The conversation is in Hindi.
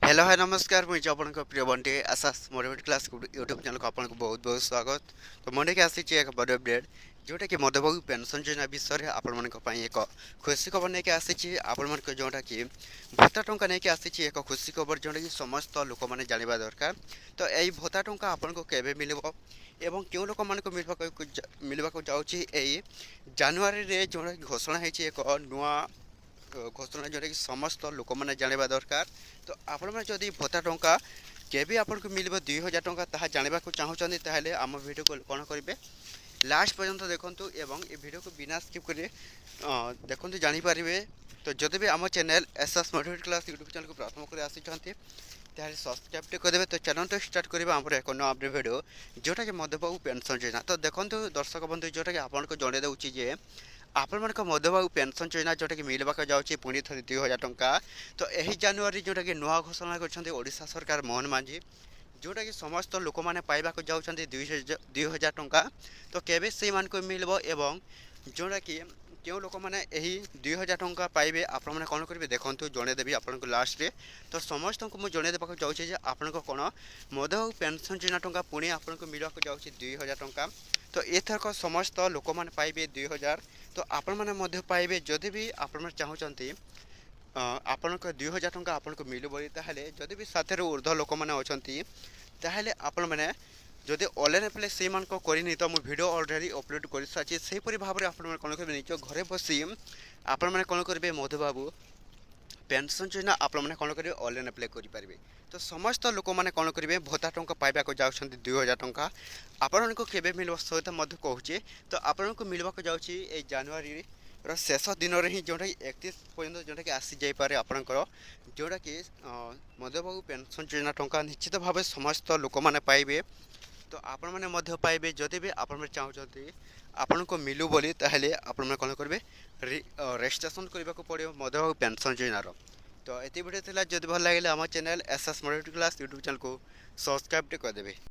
हेलो हाय नमस्कार मुझे आपन प्रिय बंटी आसास मोटिवेट क्लास यूट्यूब चैनल को आपन को बहुत बहुत स्वागत। तो मन के आसी एक बड़ अपडेट जोटा कि मध्यभोगी पेंशन योजना विषय में आपण मन एक खुशी खबर नहीं आसी आपण मन जोटा कि भत्ता टंका नहीं आसी एक खुशी खबर जोटा कि समस्त लोक मैंने जानवा दरकार। तो यही भत्ता टंका आपण को केबे मिलबो एवं क्यों लोक मान मिलवा जाऊँगी जानुरी जोटा घोषणा होती एक नुआ घोषणा जोटा कि समस्त लोक मैंने जानवा दरकार। तो आपण मैंने जदि भत्ता टंका केबी आपन को मिल 2000 टंका ताहा जानवा चाहूँगी ताहले आम वीडियो को कौन करेंगे लास्ट पर्यंत देखूँ एवं ये वीडियो को बिना स्किप कर देखूँ जानीपारे। तो जदि भी आम channel SS motivate class YouTube channel को प्रथम कर आसी ताहले सब्सक्राइब करदे। तो चैनल तो स्टार्ट करवा आम एक नया अपडेट वीडियो जोटा कि मध्यबाबू पेंशन योजना। तो देखो दर्शक बंधु जोटा कि आपको जन दूसरी जे आपण मान मध्यबाबू पेंशन योजना जोटा कि मिलवा जाऊँगी पुणी थे 2000 टंका। तो यही जानुरी जोटा कि नुआ घोषणा कर सरकार मोहन मांझी जोटा कि समस्त लोक मैंने पाइबा जाऊँगी 2000 टंका। तो केबे से मिलबो एवं जोटा कि क्यों लोक मैंने यही 2000 टंका पाइबे आपण मैंने कौन करेंगे देखूँ जनईदेवी आपन को लास्ट रे। तो समस्त को मुझे जनईदेवा जाऊँगी आपन को कौन मध्यबाबू पेंशन योजना टंका पुणी आपन को मिलवा जाऊँगी 2000 टंका। तो एथरक समस्त लोक मैंने पाइबे 2000। तो आपण मैंने पाइबे जदि भी आपण चाहूँगी आपण 2000 टंका आपन को मिलू बोली ताहले जदि भी साथर ऊर्ध्व लोक मैंने अच्छा ताहले आपण मैंने जदि ऑनलाइन अप्लाई से करनी तो मुझे वीडियो ऑलरेडी अपलोड कर सारी से भाव में आपन कौन करेंगे निज घरे बसी आपण मैंने कौन करेंगे मध्यबाबू पेंशन योजना आपण मैंने कौन करेंगे ऑनलाइन अप्लाई करेंगे। तो समस्त लोक मैंने कौन करेंगे भत्ता टंका पाइबा जाऊँगी 2000 टंका आपण को केबे मिलवा सहित कहूँ। तो आपण को मिलवा जाऊँगी जानुरी शेष दिन ही जोटा कि 31 पर्यटन जोटा कि आसी जापे आपंकर जोटा कि मध्यबाबू पेंशन योजना टंका निश्चित भाव समस्त लोक मैंने पाइबे। तो आपण मैंने पाइबे जदि भी आपण चाहूँगी आपण को मिलू बोली ताहले आपण मैंने कौन करेंगे रजिस्ट्रेशन करने को पड़ो मध्यबाबू पेंशन योजनार। तो ये वीडियो थी जब भल लगे आम channel SS motivate class YouTube channel को सब्सक्राइब करदेवे।